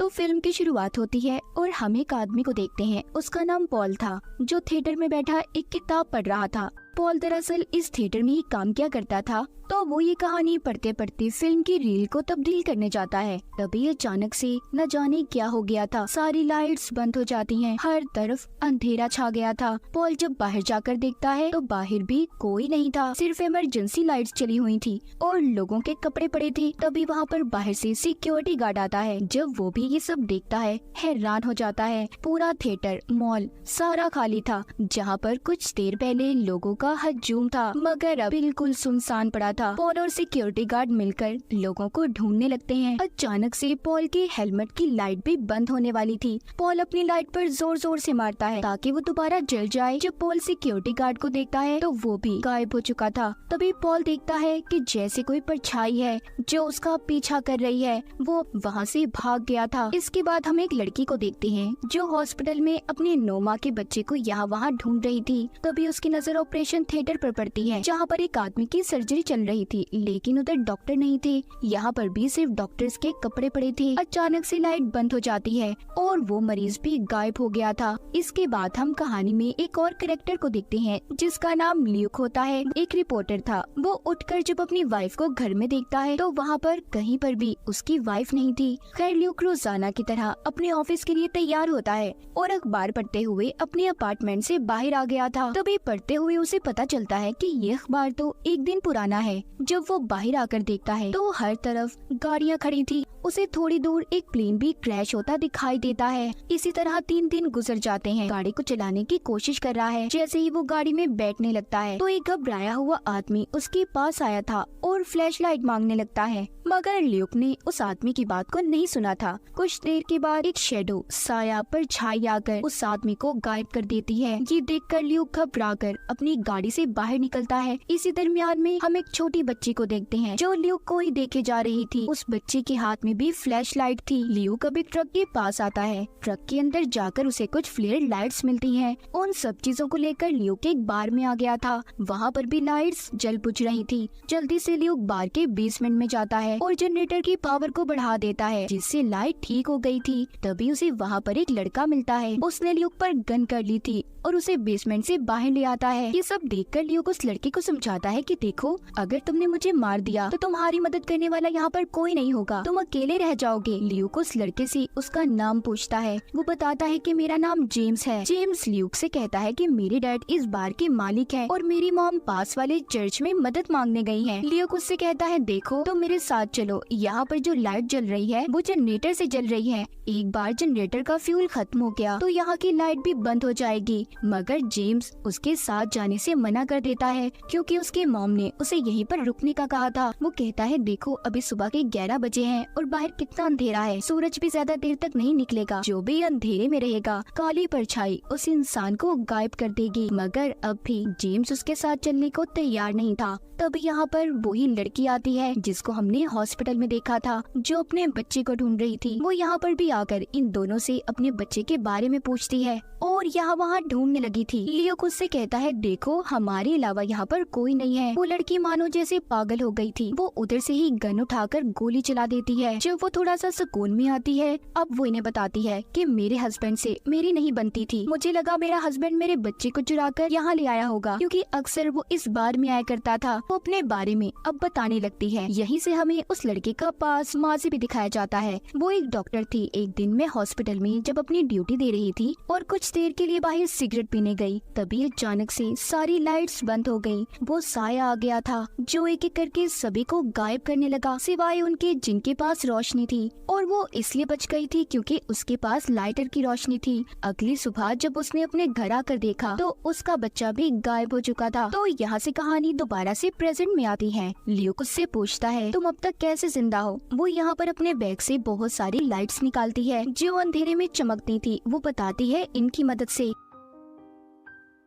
तो फिल्म की शुरुआत होती है और हम एक आदमी को देखते हैं। उसका नाम पॉल था, जो थिएटर में बैठा एक किताब पढ़ रहा था। पॉल दरअसल इस थिएटर में ही काम किया करता था, तो वो ये कहानी पढ़ते पढ़ते फिल्म की रील को तब्दील करने जाता है। तभी अचानक से न जाने क्या हो गया था, सारी लाइट्स बंद हो जाती हैं, हर तरफ अंधेरा छा गया था। पॉल जब बाहर जाकर देखता है तो बाहर भी कोई नहीं था, सिर्फ इमरजेंसी लाइट्स चली हुई थी और लोगों के कपड़े पड़े थे। तभी वहाँ पर बाहर से सिक्योरिटी गार्ड आता है। जब वो भी ये सब देखता है, हैरान हो जाता है। पूरा थिएटर, मॉल सारा खाली था। जहाँ पर कुछ देर पहले लोगों का हजूम था, मगर अब बिल्कुल सुनसान पड़ा था। पॉल और सिक्योरिटी गार्ड मिलकर लोगों को ढूंढने लगते हैं। अचानक से पॉल के हेलमेट की लाइट भी बंद होने वाली थी। पॉल अपनी लाइट पर जोर जोर से मारता है ताकि वो दोबारा जल जाए। जब पॉल सिक्योरिटी गार्ड को देखता है तो वो भी गायब हो चुका था। तभी पॉल देखता है कि जैसे कोई परछाई है जो उसका पीछा कर रही है, वो वहाँ से भाग गया था। इसके बाद हम एक लड़की को देखते हैं जो हॉस्पिटल में अपने 9 माह के बच्चे को यहाँ वहाँ ढूंढ रही थी। तभी उसकी नजर ऑपरेशन थिएटर पर पड़ती है, जहाँ पर एक आदमी की सर्जरी चल रही थी, लेकिन उधर डॉक्टर नहीं थे। यहाँ पर भी सिर्फ डॉक्टर्स के कपड़े पड़े थे। अचानक से लाइट बंद हो जाती है और वो मरीज भी गायब हो गया था। इसके बाद हम कहानी में एक और कैरेक्टर को देखते हैं जिसका नाम ल्यूक होता है। एक रिपोर्टर था। वो उठकर जब अपनी वाइफ को घर में देखता है तो वहाँ पर कहीं पर भी उसकी वाइफ नहीं थी। खैर ल्यूक रोजाना की तरह अपने ऑफिस के लिए तैयार होता है और अखबार पढ़ते हुए अपने अपार्टमेंट से बाहर आ गया था। तभी पढ़ते हुए उसे पता चलता है कि ये अखबार तो एक दिन पुराना है। जब वो बाहर आकर देखता है तो हर तरफ गाड़ियाँ खड़ी थी। उसे थोड़ी दूर एक प्लेन भी क्रैश होता दिखाई देता है। इसी तरह 3 दिन गुजर जाते हैं। गाड़ी को चलाने की कोशिश कर रहा है। जैसे ही वो गाड़ी में बैठने लगता है तो एक घबराया हुआ आदमी उसके पास आया था और फ्लैशलाइट मांगने लगता है, मगर ल्यूक ने उस आदमी की बात को नहीं सुना था। कुछ देर के बाद एक शैडो, साया पर छाई आकर उस आदमी को गायब कर देती है। ये देखकर ल्यूक घबराकर अपनी गाड़ी से बाहर निकलता है। इसी दरमियान में हम एक छोटी बच्ची को देखते हैं जो ल्यूक को ही देखे जा रही थी। उस बच्चे के हाथ में भी फ्लैशलाइट थी। ल्यूक अब एक ट्रक के पास आता है। ट्रक के अंदर जाकर उसे कुछ फ्लेयर लाइट्स मिलती हैं। उन सब चीजों को लेकर ल्यूक एक बार में आ गया था। वहाँ पर भी लाइट्स जल बुझ रही थी। जल्दी से ल्यूक बार के बेसमेंट में जाता है और जनरेटर की पावर को बढ़ा देता है, जिससे लाइट ठीक हो गई थी। तभी उसे वहाँ पर एक लड़का मिलता है। उसने ल्यूक पर गन कर ली थी और उसे बेसमेंट से बाहर ले आता है। ये सब देखकर ल्यूक उस लड़के को समझाता है कि देखो, अगर तुमने मुझे मार दिया तो तुम्हारी मदद करने वाला यहाँ पर कोई नहीं होगा, तुम अकेले रह जाओगे। ल्यूक उस लड़के से उसका नाम पूछता है। वो बताता है कि मेरा नाम जेम्स है। जेम्स ल्यूक से कहता है कि मेरे डैड इस बार के मालिक हैं और मेरी मॉम पास वाले चर्च में मदद मांगने गई है। ल्यूक उससे कहता है, देखो तुम मेरे साथ चलो, यहाँ पर जो लाइट जल रही है वो जनरेटर से जल रही है। एक बार जनरेटर का फ्यूल खत्म हो गया तो यहाँ की लाइट भी बंद हो जाएगी। मगर जेम्स उसके साथ जाने से मना कर देता है क्योंकि उसके मॉम ने उसे यहीं पर रुकने का कहा था। वो कहता है, देखो अभी सुबह के 11 बजे हैं और बाहर कितना अंधेरा है, सूरज भी ज्यादा देर तक नहीं निकलेगा। जो भी अंधेरे में रहेगा, काली परछाई उस इंसान को गायब कर देगी। मगर अब भी जेम्स उसके साथ चलने को तैयार नहीं था। तब यहाँ पर वही लड़की आती है जिसको हमने हॉस्पिटल में देखा था, जो अपने बच्चे को ढूंढ रही थी। वो यहाँ पर भी आकर इन दोनों से अपने बच्चे के बारे में पूछती है और यहाँ वहाँ ढूंढने लगी थी। ल्यूक उससे कहता है, देखो हमारे अलावा यहाँ पर कोई नहीं है। वो लड़की मानो जैसे पागल हो गई थी। वो उधर से ही गन उठाकर गोली चला देती है। जब वो थोड़ा सा सुकून में आती है, अब वो इन्हें बताती है कि मेरे हस्बैंड से मेरी नहीं बनती थी। मुझे लगा मेरा हस्बैंड मेरे बच्चे को चुराकर यहाँ ले आया होगा, क्योंकि अक्सर वो इस बार में आया करता था। वो अपने बारे में अब बताने लगती है। यहीं से हमें उस लड़के का पास माजी भी दिखाया जाता है। वो एक डॉक्टर थी। एक दिन में हॉस्पिटल में जब अपनी ड्यूटी दे रही थी और कुछ देर के लिए बाहर सिगरेट पीने गई, तभी अचानक से सारी लाइट्स बंद हो गई। वो साया आ गया था जो एक एक करके सभी को गायब करने लगा, सिवाय उनके जिनके पास रोशनी थी। और वो इसलिए बच गई थी क्योंकि उसके पास लाइटर की रोशनी थी। अगली सुबह जब उसने अपने घर आकर देखा तो उसका बच्चा भी गायब हो चुका था। तो यहाँ से कहानी दोबारा से प्रेजेंट में आती है। ल्यूक उससे पूछता है, तुम अब तक कैसे जिंदा हो? वो यहाँ पर अपने बैग से बहुत सारी लाइट्स निकालती है जो अंधेरे में चमकती थी। वो बताती है, इनकी मदद से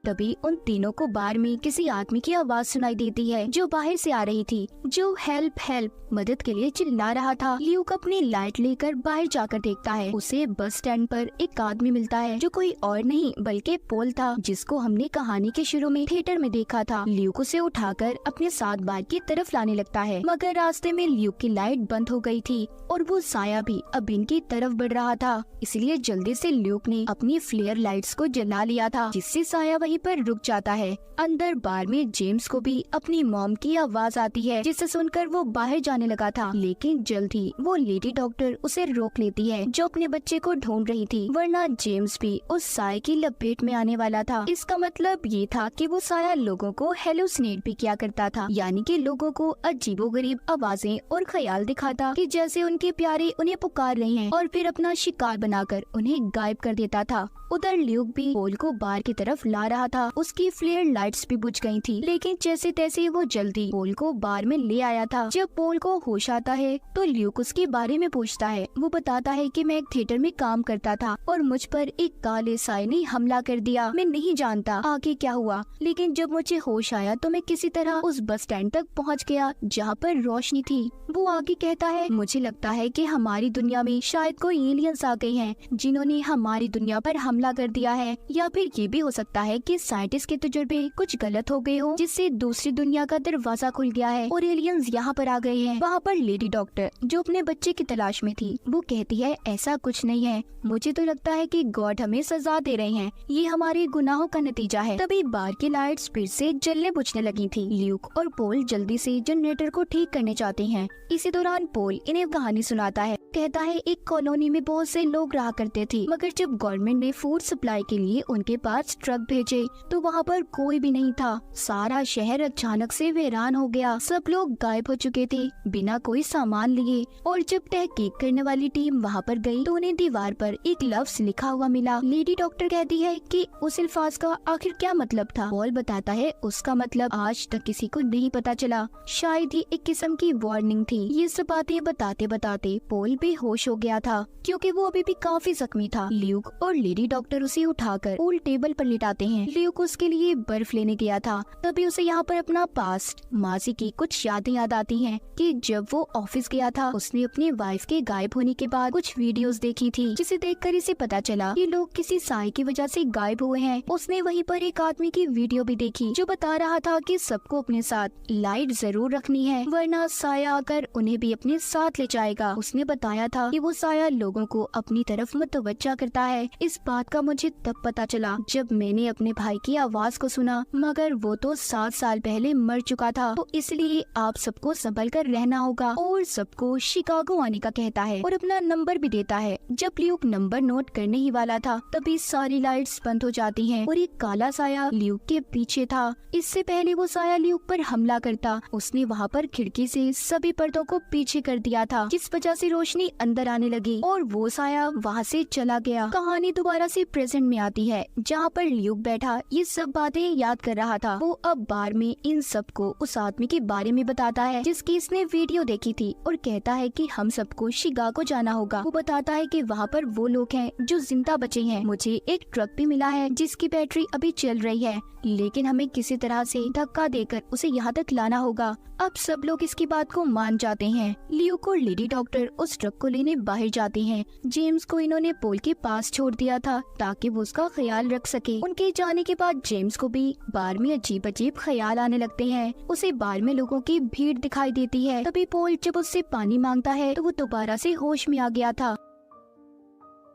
तभी उन तीनों को बार में किसी आदमी की आवाज सुनाई देती है जो बाहर से आ रही थी, जो हेल्प हेल्प मदद के लिए चिल्ला रहा था। ल्यूक अपनी लाइट लेकर बाहर जाकर देखता है, उसे बस स्टैंड पर एक आदमी मिलता है जो कोई और नहीं बल्कि पोल था, जिसको हमने कहानी के शुरू में थिएटर में देखा था। ल्यूक उसे उठाकर अपने साथ बार की तरफ लाने लगता है, मगर रास्ते में ल्यूक की लाइट बंद हो गई थी और वो साया भी अब इनकी तरफ बढ़ रहा था। इसलिए जल्दी से ल्यूक ने अपनी फ्लेयर लाइट्स को जला लिया था, जिससे साया वहीं पर रुक जाता है। अंदर बार में जेम्स को भी अपनी मॉम की आवाज आती है, जिसे सुनकर वो बाहर जाने लगा था, लेकिन जल्द ही वो लेडी डॉक्टर उसे रोक लेती है जो अपने बच्चे को ढूंढ रही थी, वरना जेम्स भी उस साय की लपेट में आने वाला था। इसका मतलब ये था कि वो साया लोगों को हेलुसिनेट भी किया करता था, यानी कि लोगों को अजीबोगरीब आवाजें और ख्याल दिखाता कि जैसे उनके प्यारे उन्हें पुकार रहे हैं, और फिर अपना शिकार बनाकर उन्हें गायब कर देता था। उधर ल्यूक भी पोल को बार की तरफ ला रहा था। उसकी फ्लेयर लाइट्स भी बुझ गई थी, लेकिन जैसे तैसे वो जल्दी पोल को बार में ले आया था। जब पोल को होश आता है तो ल्यूक उसके बारे में पूछता है। वो बताता है कि मैं एक थिएटर में काम करता था और मुझ पर एक काले साय ने हमला कर दिया। मैं नहीं जानता आगे क्या हुआ, लेकिन जब मुझे होश आया तो मैं किसी तरह उस बस स्टैंड तक पहुंच गया जहां पर रोशनी थी। वो आगे कहता है, मुझे लगता है कि हमारी दुनिया में शायद कोई एलियंस आ गए हैं जिन्होंने हमारी दुनिया पर हमला कर दिया है, या फिर ये भी हो सकता है कि साइंटिस्ट के तजुर्बे कुछ गलत हो गए हो, जिससे दूसरी दुनिया का दरवाजा खुल गया है और एलियंस यहाँ पर आ गए हैं। वहाँ पर लेडी डॉक्टर जो अपने बच्चे की तलाश में थी, वो कहती है ऐसा कुछ नहीं है, मुझे तो लगता है कि गॉड हमें सजा दे रहे हैं, ये हमारे गुनाहों का नतीजा है। तभी बार की लाइट्स फिर से जलने बुझने लगी थी। ल्यूक और पोल जल्दी से जनरेटर को ठीक करने चाहते हैं। इसी दौरान पोल इन्हें कहानी सुनाता है, कहता है एक कॉलोनी में बहुत से लोग रहा करते थे, मगर जब गवर्नमेंट ने फूड सप्लाई के लिए उनके पास ट्रक भेजे तो वहाँ पर कोई भी नहीं था। सारा शहर अचानक से वीरान हो गया, सब लोग गायब हो चुके थे बिना कोई सामान लिए। और जब तहकीक करने वाली टीम वहाँ पर गई तो उन्हें दीवार पर एक लफ्ज लिखा हुआ मिला। लेडी डॉक्टर कहती है कि उस अल्फाज का आखिर क्या मतलब था। पॉल बताता है उसका मतलब आज तक किसी को नहीं पता चला, शायद ही एक किस्म की वार्निंग थी। ये सब बातें बताते बताते पोल बेहोश हो गया था, क्योंकि वो अभी भी काफी जख्मी था। ल्यूक और लेडी डॉक्टर उसे उठाकर पूल टेबल पर लिटाते हैं। ल्यूक उसके लिए बर्फ लेने गया था, तभी उसे यहाँ पर अपना पास्ट माजी की कुछ यादें याद आती हैं कि जब वो ऑफिस गया था उसने अपनी वाइफ के गायब होने के बाद कुछ वीडियोस देखी थी, जिसे देखकर इसे पता चला कि लोग किसी साय की वजह से गायब हुए हैं। उसने वहीं पर एक आदमी की वीडियो भी देखी जो बता रहा था कि सबको अपने साथ लाइट जरूर रखनी है, वरना साया आकर उन्हें भी अपने साथ ले जाएगा। उसने बताया था कि वो साया लोगों को अपनी तरफ मुतवज्जा करता है। इस बात का मुझे तब पता चला जब मैंने अपने भाई की आवाज को सुना, मगर वो तो 7 साल पहले मर चुका था, तो इसलिए आप सबको संभल कर रहना होगा और सबको शिकागो आने का कहता है और अपना नंबर भी देता है। जब ल्यूक नंबर नोट करने ही वाला था तभी सारी लाइट्स बंद हो जाती हैं और एक काला साया ल्यूक के पीछे था। इससे पहले वो साया ल्यूक पर हमला करता, उसने वहाँ पर खिड़की से सभी पर्दों को पीछे कर दिया था, जिस वजह से रोशनी अंदर आने लगी और वो साया वहाँ से चला गया। कहानी दोबारा से प्रेजेंट में आती है, जहाँ पर ल्यूक बैठा ये सब बातें याद कर रहा था। वो अब बार में इन सबको उस आदमी के बारे में बताता है जिसकी इसने वीडियो देखी थी और कहता है कि हम सबको शिकागो जाना होगा। वो बताता है कि वहाँ पर वो लोग हैं जो जिंदा बचे हैं। मुझे एक ट्रक भी मिला है जिसकी बैटरी अभी चल रही है, लेकिन हमें किसी तरह से धक्का देकर उसे यहाँ तक लाना होगा। अब सब लोग इसकी बात को मान जाते हैं। ल्यूक और लेडी डॉक्टर उस ट्रक को लेने बाहर जाते हैं। जेम्स को इन्होंने पोल के पास छोड़ दिया था ताकि वो उसका ख्याल रख सके। उनके जाने के बाद जेम्स को भी बार में अजीब अजीब ख्याल आने लगते हैं। उसे बार में लोगों की भीड़ दिखाई देती है। तभी पोल जब उससे पानी मांगता है तो वो दोबारा से होश में आ गया था।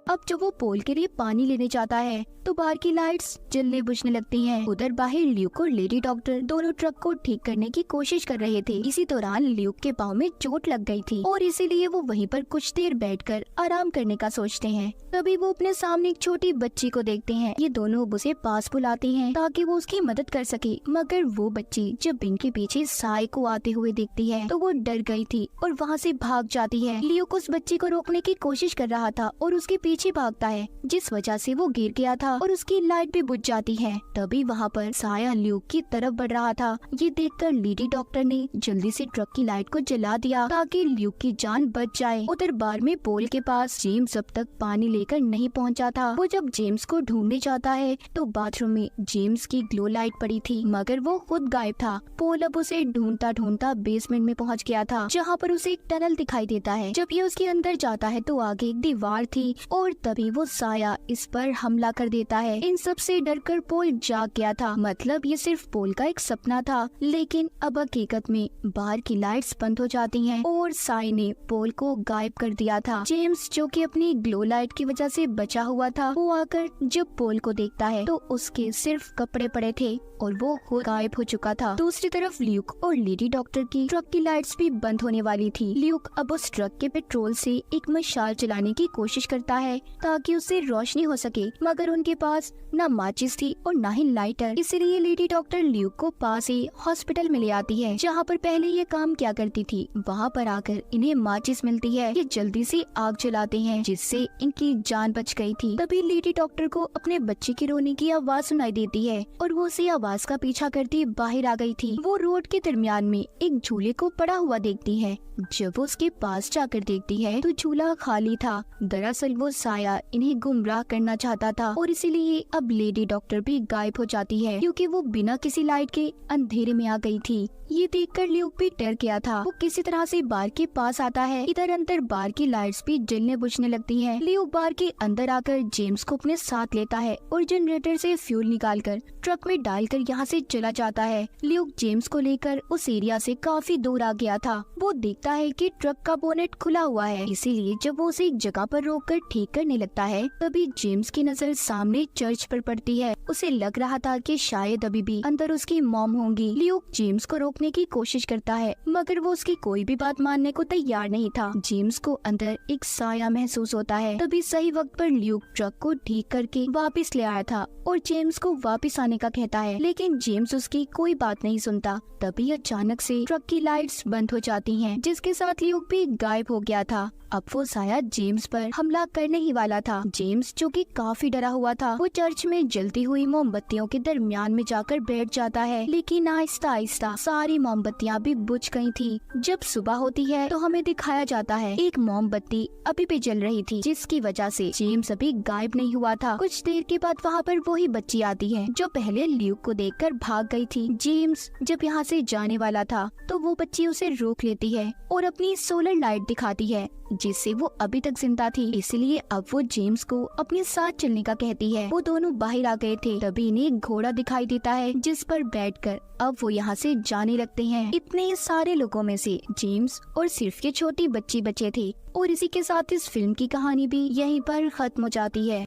अब जब वो पोल के लिए पानी लेने जाता है तो बाहर की लाइट्स जलने बुझने लगती हैं। उधर बाहर ल्यूक और लेडी डॉक्टर दोनों ट्रक को ठीक करने की कोशिश कर रहे थे। इसी दौरान ल्यूक के पाँव में चोट लग गई थी और इसीलिए वो वहीं पर कुछ देर बैठकर आराम करने का सोचते हैं। तभी वो अपने सामने एक छोटी बच्ची को देखते हैं। ये दोनों उसे पास बुलाते हैं ताकि वो उसकी मदद कर सके, मगर वो बच्ची जब इनके पीछे साय को आते हुए देखती है तो वो डर गई थी और वहाँ से भाग जाती है। ल्यूक उस बच्ची को रोकने की कोशिश कर रहा था और उसके पीछे पीछे भागता है, जिस वजह से वो गिर गया था और उसकी लाइट भी बुझ जाती है। तभी वहाँ पर साया ल्यूक की तरफ बढ़ रहा था। ये देखकर लेडी डॉक्टर ने जल्दी से ट्रक की लाइट को जला दिया ताकि ल्यूक की जान बच जाए। उधर बार में पोल के पास जेम्स अब तक पानी लेकर नहीं पहुँचा था। वो जब जेम्स को ढूंढने जाता है तो बाथरूम में जेम्स की ग्लो लाइट पड़ी थी, मगर वो खुद गायब था। पोल अब उसे ढूंढता ढूंढता बेसमेंट में पहुँच गया था, जहाँ पर उसे एक टनल दिखाई देता है। जब ये उसके अंदर जाता है तो आगे एक दीवार थी और तभी वो साया इस पर हमला कर देता है। इन सब से डरकर पोल जाग गया था। मतलब ये सिर्फ पोल का एक सपना था, लेकिन अब हकीकत में बाहर की लाइट्स बंद हो जाती हैं और साय ने पोल को गायब कर दिया था। जेम्स जो कि अपनी ग्लो लाइट की वजह से बचा हुआ था, वो आकर जब पोल को देखता है तो उसके सिर्फ कपड़े पड़े थे और वो खुद गायब हो चुका था। दूसरी तरफ ल्यूक और लेडी डॉक्टर की ट्रक की लाइट्स भी बंद होने वाली थी। ल्यूक अब उस ट्रक के पेट्रोल से एक मशाल जलाने की कोशिश करता है ताकि उससे रोशनी हो सके, मगर उनके पास न माचिस थी और न ही लाइटर। इसलिए लेडी डॉक्टर ल्यूक को पास ही हॉस्पिटल में ले आती है, जहाँ पर पहले ये काम क्या करती थी। वहाँ पर आकर इन्हें माचिस मिलती है। ये जल्दी से आग जलाते हैं, जिससे इनकी जान बच गई थी। तभी लेडी डॉक्टर को अपने बच्चे की रोने की आवाज सुनाई देती है और वो उसी आवाज का पीछा करती बाहर आ गई थी। वो रोड के दरमियान में एक झूले को पड़ा हुआ देखती है। जब वो उसके पास जाकर देखती है तो झूला खाली था। दरअसल वो साया इन्हें गुमराह करना चाहता था और इसीलिए अब लेडी डॉक्टर भी गायब हो जाती है, क्योंकि वो बिना किसी लाइट के अंधेरे में आ गई थी। ये देखकर ल्यूक भी डर गया था। वो किसी तरह से बार के पास आता है। इधर अंदर बार की लाइट्स भी जलने बुझने लगती हैं। ल्यूक बार के अंदर आकर जेम्स को अपने साथ लेता है और जनरेटर से फ्यूल निकालकर ट्रक में डालकर यहाँ से चला जाता है। ल्यूक जेम्स को लेकर उस एरिया से काफी दूर आ गया था। वो देखता है कि ट्रक का बोनेट खुला हुआ है, इसीलिए जब वो उसे एक जगह पर रोककर ठीक करने लगता है तभी जेम्स की नजर सामने चर्च पर पड़ती है। उसे लग रहा था कि शायद अभी भी अंदर उसकी मॉम होंगी। ल्यूक जेम्स को रोकने की कोशिश करता है, मगर वो उसकी कोई भी बात मानने को तैयार नहीं था। जेम्स को अंदर एक साया महसूस होता है। तभी सही वक्त पर ल्यूक ट्रक को ठीक करके वापस ले आया था और जेम्स को वापस आने का कहता है, लेकिन जेम्स उसकी कोई बात नहीं सुनता। तभी अचानक से ट्रक की लाइट्स बंद हो जाती हैं, जिसके साथ ल्यूक भी गायब हो गया था। अब वो साया जेम्स पर हमला करने ही वाला था। जेम्स जो कि काफी डरा हुआ था, वो चर्च में जलती हुई मोमबत्तियों के दरमियान में जाकर बैठ जाता है, लेकिन आहिस्ता आहिस्ता सारी मोमबत्तियां भी बुझ गई थी। जब सुबह होती है तो हमें दिखाया जाता है एक मोमबत्ती अभी भी जल रही थी, जिसकी वजह से जेम्स अभी गायब नहीं हुआ था। कुछ देर के बाद वहाँ पर वही बच्ची आती है जो पहले ल्यूक को देखकर भाग गई थी। जेम्स जब यहाँ से जाने वाला था तो वो बच्ची उसे रोक लेती है और अपनी सोलर लाइट दिखाती है, जिससे वो अभी तक जिंदा थी। इसलिए अब वो जेम्स को अपने साथ चलने का कहती है। वो दोनों बाहर आ गए थे। तभी इन्हें एक घोड़ा दिखाई देता है, जिस पर बैठकर अब वो यहाँ से जाने लगते हैं। इतने सारे लोगों में से जेम्स और सिर्फ ये छोटी बच्ची बचे थे और इसी के साथ इस फिल्म की कहानी भी यहीं पर खत्म हो जाती है।